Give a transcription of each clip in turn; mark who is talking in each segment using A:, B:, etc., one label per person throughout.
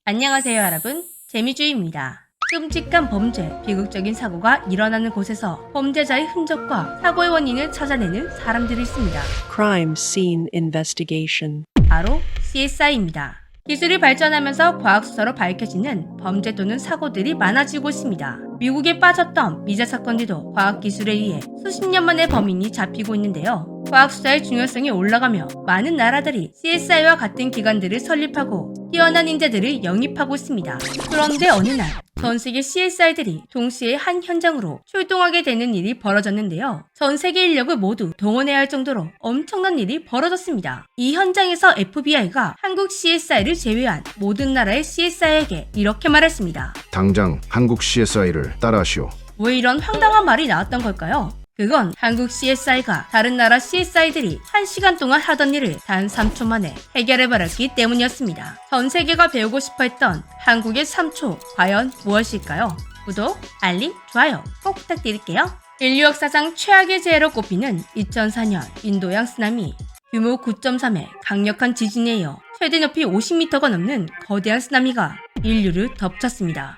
A: 안녕하세요 여러분, 재미주의입니다. 끔찍한 범죄, 비극적인 사고가 일어나는 곳에서 범죄자의 흔적과 사고의 원인을 찾아내는 사람들이 있습니다.
B: Crime Scene Investigation.
A: 바로 CSI입니다. 기술이 발전하면서 과학수사로 밝혀지는 범죄 또는 사고들이 많아지고 있습니다. 미국에 빠졌던 미제 사건들도 과학기술에 의해 수십 년 만에 범인이 잡히고 있는데요. 과학수사의 중요성이 올라가며 많은 나라들이 CSI와 같은 기관들을 설립하고 뛰어난 인재들을 영입하고 있습니다. 그런데 어느 날 전 세계 CSI들이 동시에 한 현장으로 출동하게 되는 일이 벌어졌는데요. 전 세계 인력을 모두 동원해야 할 정도로 엄청난 일이 벌어졌습니다. 이 현장에서 FBI가 한국 CSI를 제외한 모든 나라의 CSI에게 이렇게 말했습니다.
C: 당장 한국 CSI를 따라하시오.
A: 왜 이런 황당한 말이 나왔던 걸까요? 그건 한국 CSI가 다른 나라 CSI들이 1시간 동안 하던 일을 단 3초 만에 해결해버렸기 때문이었습니다. 전 세계가 배우고 싶어 했던 한국의 3초, 과연 무엇일까요? 구독, 알림, 좋아요 꼭 부탁드릴게요. 인류 역사상 최악의 재해로 꼽히는 2004년 인도양 쓰나미. 규모 9.3의 강력한 지진에 이어 최대 높이 50m가 넘는 거대한 쓰나미가 인류를 덮쳤습니다.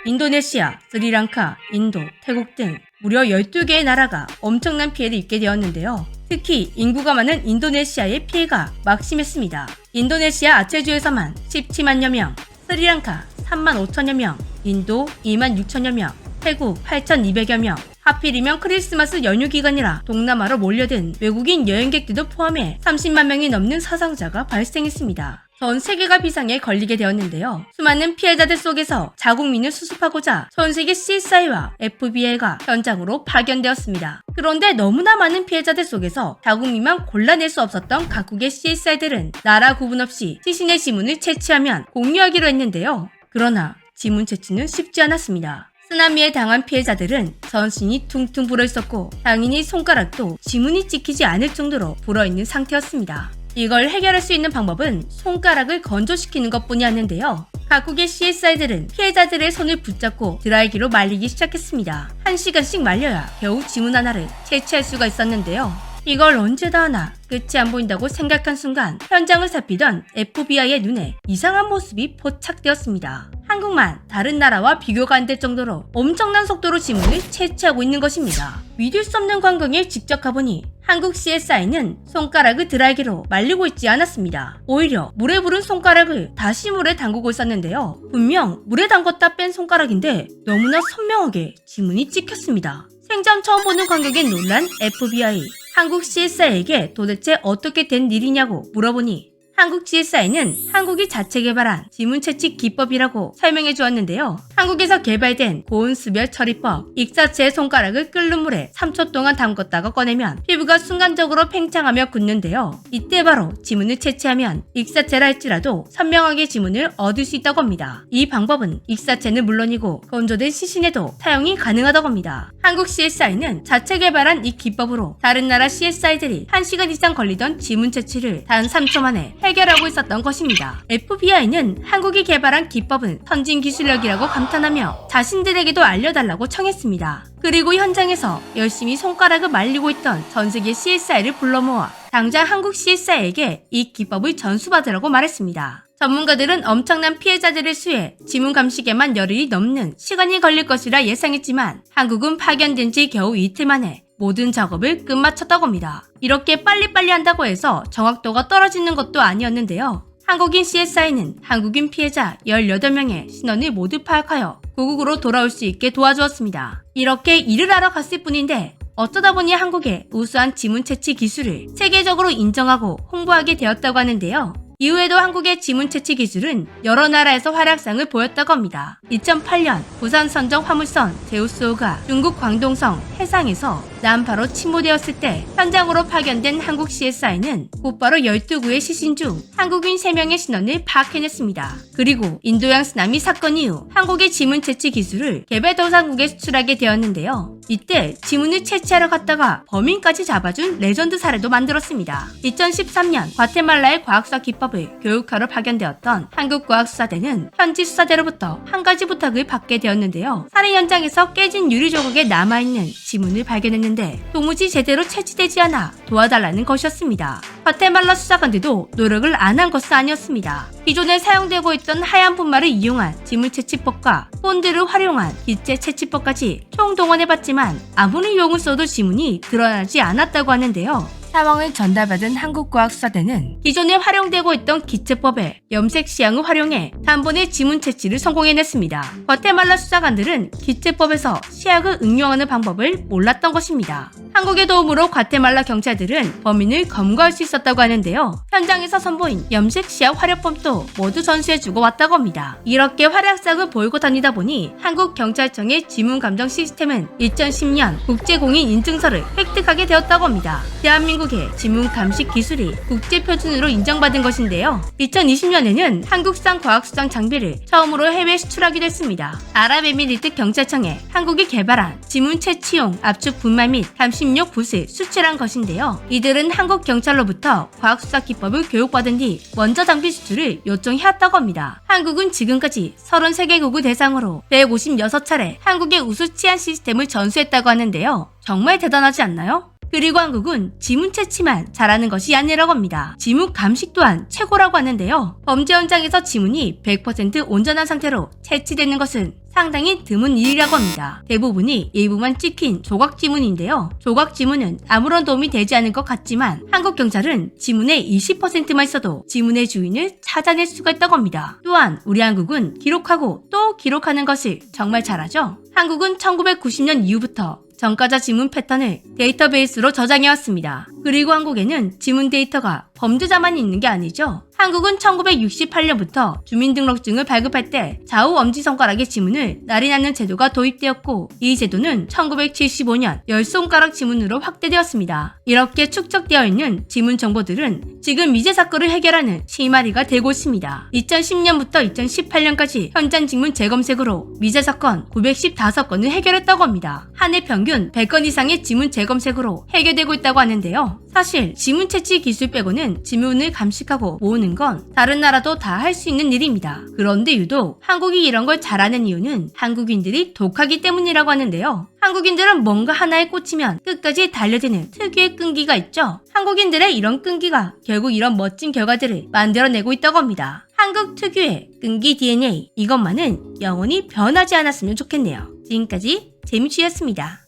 A: 인도네시아, 스리랑카, 인도, 태국 등 무려 12개의 나라가 엄청난 피해를 입게 되었는데요. 특히 인구가 많은 인도네시아의 피해가 막심했습니다. 인도네시아 아체주에서만 17만여 명, 스리랑카 3만 5천여 명, 인도 2만 6천여 명, 태국 8,200여 명, 하필이면 크리스마스 연휴 기간이라 동남아로 몰려든 외국인 여행객들도 포함해 30만 명이 넘는 사상자가 발생했습니다. 전 세계가 비상에 걸리게 되었는데요. 수많은 피해자들 속에서 자국민을 수습하고자 전 세계 CSI와 FBI가 현장으로 파견되었습니다. 그런데 너무나 많은 피해자들 속에서 자국민만 골라낼 수 없었던 각국의 CSI들은 나라 구분 없이 시신의 지문을 채취하면 공유하기로 했는데요. 그러나 지문 채취는 쉽지 않았습니다. 쓰나미에 당한 피해자들은 전신이 퉁퉁 불어있었고 당연히 손가락도 지문이 찍히지 않을 정도로 불어있는 상태였습니다. 이걸 해결할 수 있는 방법은 손가락을 건조시키는 것뿐이었는데요. 각국의 CSI들은 피해자들의 손을 붙잡고 드라이기로 말리기 시작했습니다. 1시간씩 말려야 겨우 지문 하나를 채취할 수가 있었는데요. 이걸 언제 다 하나 끝이 안 보인다고 생각한 순간 현장을 살피던 FBI의 눈에 이상한 모습이 포착되었습니다. 한국만 다른 나라와 비교가 안 될 정도로 엄청난 속도로 지문을 채취하고 있는 것입니다. 믿을 수 없는 광경에 직접 가보니 한국 CSI는 손가락을 드라이기로 말리고 있지 않았습니다. 오히려 물에 부른 손가락을 다시 물에 담그고 있었는데요. 분명 물에 담궜다 뺀 손가락인데 너무나 선명하게 지문이 찍혔습니다. 생전 처음 보는 광경에 놀란 FBI. 한국 CSI에게 도대체 어떻게 된 일이냐고 물어보니 한국 CSI는 한국이 자체 개발한 지문 채취 기법이라고 설명해 주었는데요. 한국에서 개발된 고온 수별 처리법, 익사체의 손가락을 끓는 물에 3초 동안 담궜다가 꺼내면 피부가 순간적으로 팽창하며 굳는데요. 이때 바로 지문을 채취하면 익사체라 할지라도 선명하게 지문을 얻을 수 있다고 합니다. 이 방법은 익사체는 물론이고 건조된 시신에도 사용이 가능하다고 합니다. 한국 CSI는 자체 개발한 이 기법으로 다른 나라 CSI들이 1시간 이상 걸리던 지문 채취를 단 3초 만에 해결하고 있었던 것입니다. FBI는 한국이 개발한 기법은 선진 기술력이라고 감탄하며 자신들에게도 알려달라고 청했습니다. 그리고 현장에서 열심히 손가락을 말리고 있던 전 세계 CSI를 불러 모아 당장 한국 CSI에게 이 기법을 전수받으라고 말했습니다. 전문가들은 엄청난 피해자들을 수해 지문 감식에만 열흘이 넘는 시간이 걸릴 것이라 예상했지만 한국은 파견된 지 겨우 이틀 만에 모든 작업을 끝마쳤다고 합니다. 이렇게 빨리빨리 한다고 해서 정확도가 떨어지는 것도 아니었는데요. 한국인 CSI는 한국인 피해자 18명의 신원을 모두 파악하여 고국으로 돌아올 수 있게 도와주었습니다. 이렇게 일을 하러 갔을 뿐인데 어쩌다 보니 한국의 우수한 지문 채취 기술을 세계적으로 인정하고 홍보하게 되었다고 하는데요. 이후에도 한국의 지문 채취 기술은 여러 나라에서 활약상을 보였다고 합니다. 2008년 부산 선정 화물선 제우스호가 중국 광동성 해상에서 난파로 침몰되었을 때 현장으로 파견된 한국 CSI는 곧바로 12구의 시신 중 한국인 3명의 신원을 파악해냈습니다. 그리고 인도양 쓰나미 사건 이후 한국의 지문 채취 기술을 개발도상국에 수출하게 되었는데요. 이때 지문을 채취하러 갔다가 범인까지 잡아준 레전드 사례도 만들었습니다. 2013년 과테말라의 과학수사 기법 기법을 교육하러 파견되었던 한국과학수사대는 현지 수사대로부터 한 가지 부탁을 받게 되었는데요. 살인 현장에서 깨진 유리 조각에 남아있는 지문을 발견했는데 도무지 제대로 채취되지 않아 도와달라는 것이었습니다. 과테말라 수사관들도 노력을 안 한 것은 아니었습니다. 기존에 사용되고 있던 하얀 분말을 이용한 지문 채취법과 본드를 활용한 기체 채취법까지 총동원해봤지만 아무리 용을 써도 지문이 드러나지 않았다고 하는데요. 상황을 전달받은 한국과학수사대는 기존에 활용되고 있던 기체법에 염색 시향을 활용해 단번에 지문 채취를 성공해냈습니다. 과테말라 수사관들은 기체법에서 시약을 응용하는 방법을 몰랐던 것입니다. 한국의 도움으로 과테말라 경찰들은 범인을 검거할 수 있었다고 하는데요. 현장에서 선보인 염색 시약 활용법도 모두 전수해주고 왔다고 합니다. 이렇게 활약상을 보이고 다니다 보니 한국경찰청의 지문 감정 시스템은 2010년 국제공인 인증서를 획득하게 되었다고 합니다. 대한민국의 지문 감식 기술이 국제 표준으로 인정받은 것인데요. 2020년에는 한국산 과학수상 장비를 처음으로 해외 수출하기도 했습니다. 아랍에미리트 경찰청에 한국이 개발한 지문 채취용 압축 분말 및 감식용 붓을 수출한 것인데요. 이들은 한국 경찰로부터 과학수사 기법을 교육받은 뒤 원자 장비 수출을 요청해왔다고 합니다. 한국은 지금까지 33개국을 대상으로 156차례 한국의 우수 치안 시스템을 전수했다고 하는데요. 정말 대단하지 않나요? 그리고 한국은 지문 채취만 잘하는 것이 아니라고 합니다. 지문 감식 또한 최고라고 하는데요. 범죄 현장에서 지문이 100% 온전한 상태로 채취되는 것은 상당히 드문 일이라고 합니다. 대부분이 일부만 찍힌 조각 지문인데요. 조각 지문은 아무런 도움이 되지 않을 것 같지만 한국 경찰은 지문의 20%만 있어도 지문의 주인을 찾아낼 수가 있다고 합니다. 또한 우리 한국은 기록하고 또 기록하는 것을 정말 잘하죠. 한국은 1990년 이후부터 전과자 지문 패턴을 데이터베이스로 저장해왔습니다. 그리고 한국에는 지문 데이터가 범죄자만 있는 게 아니죠. 한국은 1968년부터 주민등록증을 발급할 때 좌우 엄지손가락의 지문을 날인하는 제도가 도입되었고 이 제도는 1975년 10손가락 지문으로 확대되었습니다. 이렇게 축적되어 있는 지문 정보들은 지금 미제 사건을 해결하는 실마리가 되고 있습니다. 2010년부터 2018년까지 현장 지문 재검색으로 미제 사건 915건을 해결했다고 합니다. 한 해 평균 100건 이상의 지문 재검색으로 해결되고 있다고 하는데요. 사실 지문 채취 기술 빼고는 지문을 감식하고 모으는 건 다른 나라도 다 할 수 있는 일입니다. 그런데 유독 한국이 이런 걸 잘하는 이유는 한국인들이 독하기 때문이라고 하는데요. 한국인들은 뭔가 하나에 꽂히면 끝까지 달려드는 특유의 끈기가 있죠. 한국인들의 이런 끈기가 결국 이런 멋진 결과들을 만들어내고 있다고 합니다. 한국 특유의 끈기 DNA, 이것만은 영원히 변하지 않았으면 좋겠네요. 지금까지 재미취였습니다.